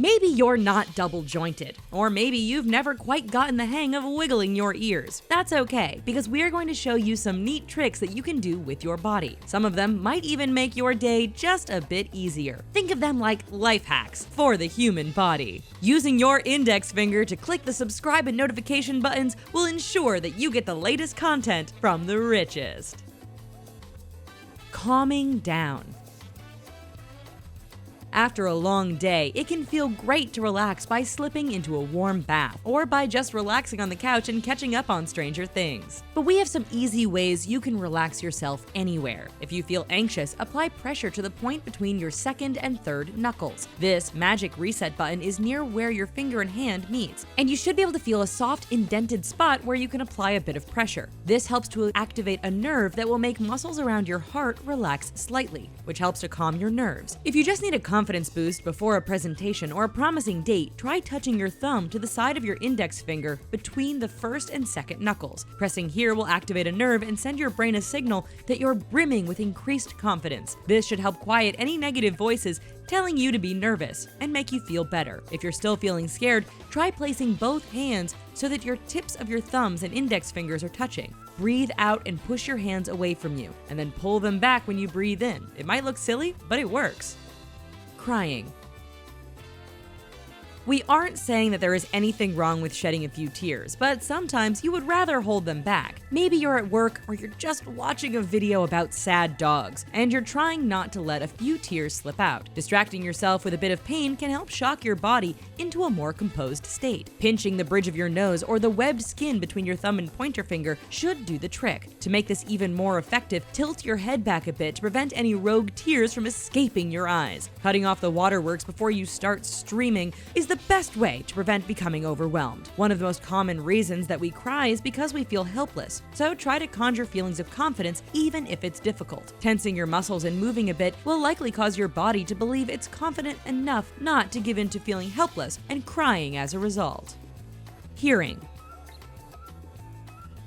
Maybe you're not double jointed, or maybe you've never quite gotten the hang of wiggling your ears. That's okay, because we are going to show you some neat tricks that you can do with your body. Some of them might even make your day just a bit easier. Think of them like life hacks for the human body. Using your index finger to click the subscribe and notification buttons will ensure that you get the latest content from the richest. Calming down. After a long day, it can feel great to relax by slipping into a warm bath, or by just relaxing on the couch and catching up on Stranger Things. But we have some easy ways you can relax yourself anywhere. If you feel anxious, apply pressure to the point between your second and third knuckles. This magic reset button is near where your finger and hand meets, and you should be able to feel a soft indented spot where you can apply a bit of pressure. This helps to activate a nerve that will make muscles around your heart relax slightly, which helps to calm your nerves. If you just need a confidence boost before a presentation or a promising date, try touching your thumb to the side of your index finger between the first and second knuckles. Pressing here will activate a nerve and send your brain a signal that you're brimming with increased confidence. This should help quiet any negative voices telling you to be nervous and make you feel better. If you're still feeling scared, try placing both hands so that your tips of your thumbs and index fingers are touching. Breathe out and push your hands away from you, and then pull them back when you breathe in. It might look silly, but it works. Crying. We aren't saying that there is anything wrong with shedding a few tears, but sometimes you would rather hold them back. Maybe you're at work or you're just watching a video about sad dogs, and you're trying not to let a few tears slip out. Distracting yourself with a bit of pain can help shock your body into a more composed state. Pinching the bridge of your nose or the webbed skin between your thumb and pointer finger should do the trick. To make this even more effective, tilt your head back a bit to prevent any rogue tears from escaping your eyes. Cutting off the waterworks before you start streaming is the best way to prevent becoming overwhelmed. One of the most common reasons that we cry is because we feel helpless, so try to conjure feelings of confidence even if it's difficult. Tensing your muscles and moving a bit will likely cause your body to believe it's confident enough not to give in to feeling helpless and crying as a result. Hearing.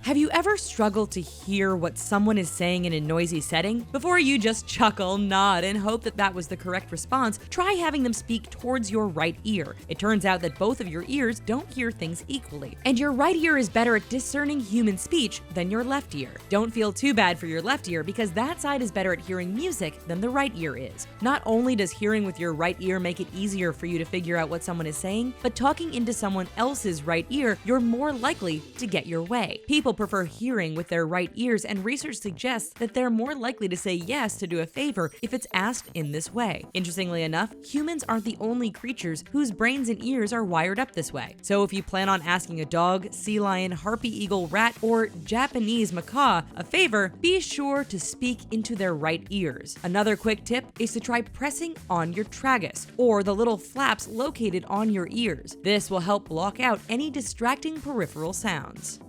Have you ever struggled to hear what someone is saying in a noisy setting? Before you just chuckle, nod, and hope that that was the correct response, try having them speak towards your right ear. It turns out that both of your ears don't hear things equally, and your right ear is better at discerning human speech than your left ear. Don't feel too bad for your left ear, because that side is better at hearing music than the right ear is. Not only does hearing with your right ear make it easier for you to figure out what someone is saying, but talking into someone else's right ear, you're more likely to get your way. People prefer hearing with their right ears, and research suggests that they're more likely to say yes to do a favor if it's asked in this way. Interestingly enough, humans aren't the only creatures whose brains and ears are wired up this way. So if you plan on asking a dog, sea lion, harpy eagle, rat, or Japanese macaw a favor, be sure to speak into their right ears. Another quick tip is to try pressing on your tragus, or the little flaps located on your ears. This will help block out any distracting peripheral sounds.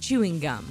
Chewing gum.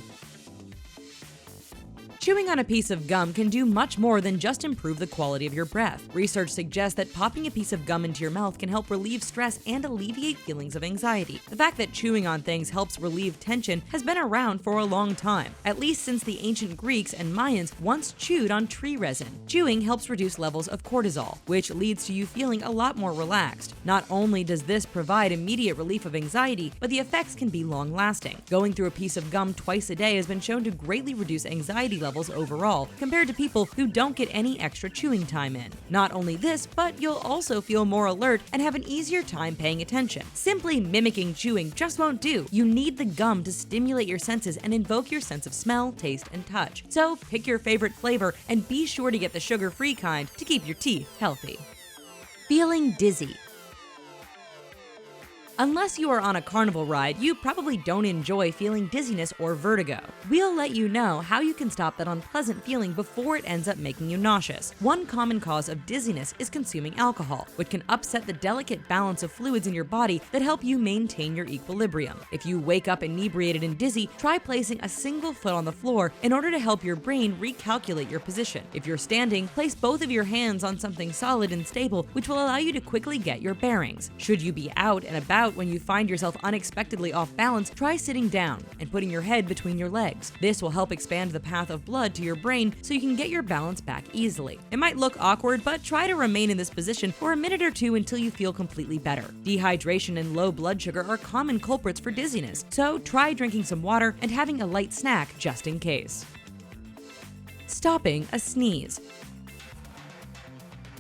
Chewing on a piece of gum can do much more than just improve the quality of your breath. Research suggests that popping a piece of gum into your mouth can help relieve stress and alleviate feelings of anxiety. The fact that chewing on things helps relieve tension has been around for a long time, at least since the ancient Greeks and Mayans once chewed on tree resin. Chewing helps reduce levels of cortisol, which leads to you feeling a lot more relaxed. Not only does this provide immediate relief of anxiety, but the effects can be long-lasting. Going through a piece of gum twice a day has been shown to greatly reduce anxiety levels overall, compared to people who don't get any extra chewing time in. Not only this, but you'll also feel more alert and have an easier time paying attention. Simply mimicking chewing just won't do. You need the gum to stimulate your senses and invoke your sense of smell, taste, and touch. So pick your favorite flavor and be sure to get the sugar-free kind to keep your teeth healthy. Feeling dizzy. Unless you are on a carnival ride, you probably don't enjoy feeling dizziness or vertigo. We'll let you know how you can stop that unpleasant feeling before it ends up making you nauseous. One common cause of dizziness is consuming alcohol, which can upset the delicate balance of fluids in your body that help you maintain your equilibrium. If you wake up inebriated and dizzy, try placing a single foot on the floor in order to help your brain recalculate your position. If you're standing, place both of your hands on something solid and stable, which will allow you to quickly get your bearings. Should you be out and about out when you find yourself unexpectedly off balance, try sitting down and putting your head between your legs. This will help expand the path of blood to your brain so you can get your balance back easily. It might look awkward, but try to remain in this position for a minute or two until you feel completely better. Dehydration and low blood sugar are common culprits for dizziness, so try drinking some water and having a light snack just in case. Stopping a sneeze.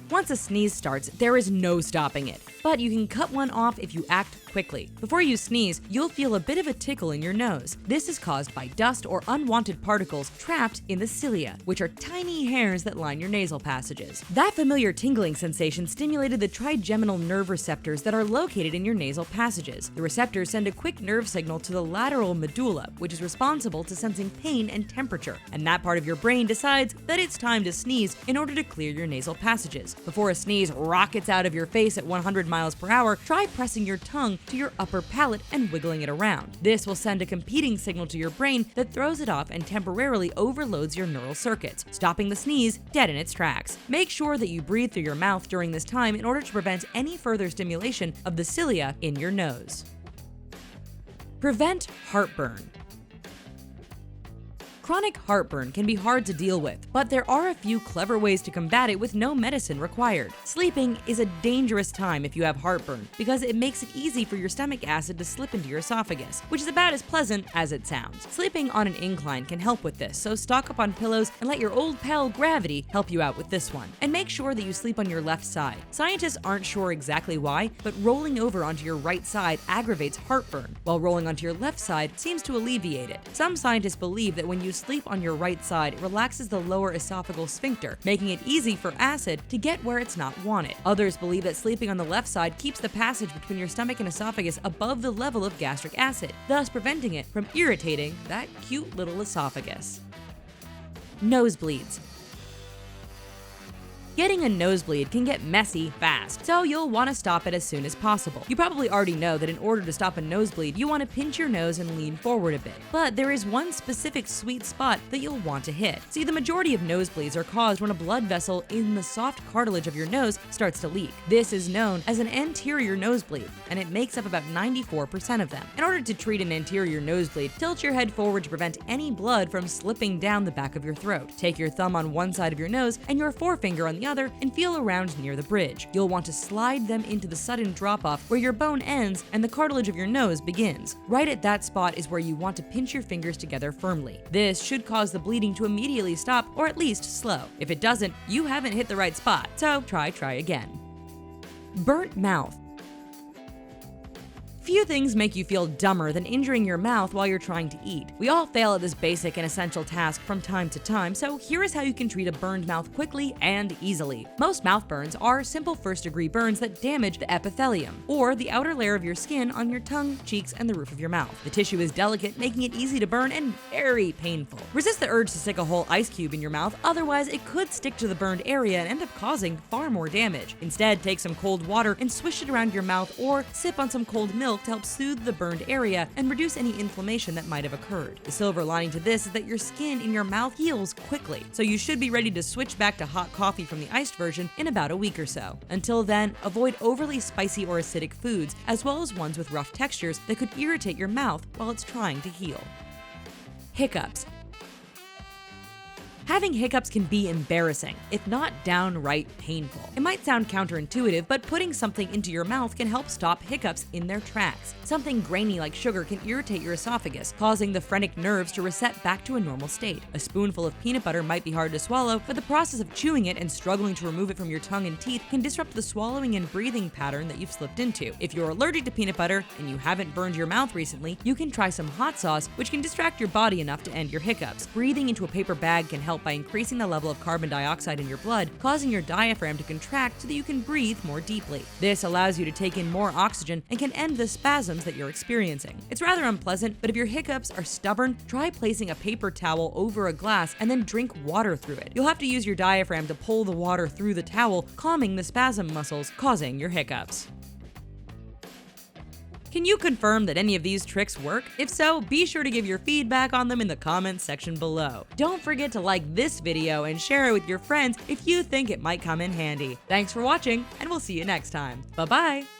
Once a sneeze starts, there is no stopping it, but you can cut one off if you act quickly. Before you sneeze, you'll feel a bit of a tickle in your nose. This is caused by dust or unwanted particles trapped in the cilia, which are tiny hairs that line your nasal passages. That familiar tingling sensation stimulated the trigeminal nerve receptors that are located in your nasal passages. The receptors send a quick nerve signal to the lateral medulla, which is responsible to sensing pain and temperature, and that part of your brain decides that it's time to sneeze in order to clear your nasal passages. Before a sneeze rockets out of your face at 100 miles per hour, try pressing your tongue to your upper palate and wiggling it around. This will send a competing signal to your brain that throws it off and temporarily overloads your neural circuits, stopping the sneeze dead in its tracks. Make sure that you breathe through your mouth during this time in order to prevent any further stimulation of the cilia in your nose. Prevent heartburn. Chronic heartburn can be hard to deal with, but there are a few clever ways to combat it with no medicine required. Sleeping is a dangerous time if you have heartburn because it makes it easy for your stomach acid to slip into your esophagus, which is about as pleasant as it sounds. Sleeping on an incline can help with this, so stock up on pillows and let your old pal gravity help you out with this one. And make sure that you sleep on your left side. Scientists aren't sure exactly why, but rolling over onto your right side aggravates heartburn, while rolling onto your left side seems to alleviate it. Some scientists believe that when you sleep on your right side, it relaxes the lower esophageal sphincter, making it easy for acid to get where it's not wanted. Others believe that sleeping on the left side keeps the passage between your stomach and esophagus above the level of gastric acid, thus preventing it from irritating that cute little esophagus. Nosebleeds. Getting a nosebleed can get messy fast, so you'll want to stop it as soon as possible. You probably already know that in order to stop a nosebleed, you want to pinch your nose and lean forward a bit. But there is one specific sweet spot that you'll want to hit. See, the majority of nosebleeds are caused when a blood vessel in the soft cartilage of your nose starts to leak. This is known as an anterior nosebleed, and it makes up about 94% of them. In order to treat an anterior nosebleed, tilt your head forward to prevent any blood from slipping down the back of your throat. Take your thumb on one side of your nose and your forefinger on the other and feel around near the bridge. You'll want to slide them into the sudden drop-off where your bone ends and the cartilage of your nose begins. Right at that spot is where you want to pinch your fingers together firmly. This should cause the bleeding to immediately stop or at least slow. If it doesn't, you haven't hit the right spot, so try again. Burnt mouth. Few things make you feel dumber than injuring your mouth while you're trying to eat. We all fail at this basic and essential task from time to time, so here is how you can treat a burned mouth quickly and easily. Most mouth burns are simple first-degree burns that damage the epithelium, or the outer layer of your skin on your tongue, cheeks, and the roof of your mouth. The tissue is delicate, making it easy to burn and very painful. Resist the urge to stick a whole ice cube in your mouth, otherwise it could stick to the burned area and end up causing far more damage. Instead, take some cold water and swish it around your mouth or sip on some cold milk to help soothe the burned area and reduce any inflammation that might have occurred. The silver lining to this is that your skin in your mouth heals quickly, so you should be ready to switch back to hot coffee from the iced version in about a week or so. Until then, avoid overly spicy or acidic foods, as well as ones with rough textures that could irritate your mouth while it's trying to heal. Hiccups. Having hiccups can be embarrassing, if not downright painful. It might sound counterintuitive, but putting something into your mouth can help stop hiccups in their tracks. Something grainy like sugar can irritate your esophagus, causing the phrenic nerves to reset back to a normal state. A spoonful of peanut butter might be hard to swallow, but the process of chewing it and struggling to remove it from your tongue and teeth can disrupt the swallowing and breathing pattern that you've slipped into. If you're allergic to peanut butter and you haven't burned your mouth recently, you can try some hot sauce, which can distract your body enough to end your hiccups. Breathing into a paper bag can help by increasing the level of carbon dioxide in your blood, causing your diaphragm to contract so that you can breathe more deeply. This allows you to take in more oxygen and can end the spasms that you're experiencing. It's rather unpleasant, but if your hiccups are stubborn, try placing a paper towel over a glass and then drink water through it. You'll have to use your diaphragm to pull the water through the towel, calming the spasm muscles causing your hiccups. Can you confirm that any of these tricks work? If so, be sure to give your feedback on them in the comments section below. Don't forget to like this video and share it with your friends if you think it might come in handy. Thanks for watching, and we'll see you next time. Bye-bye!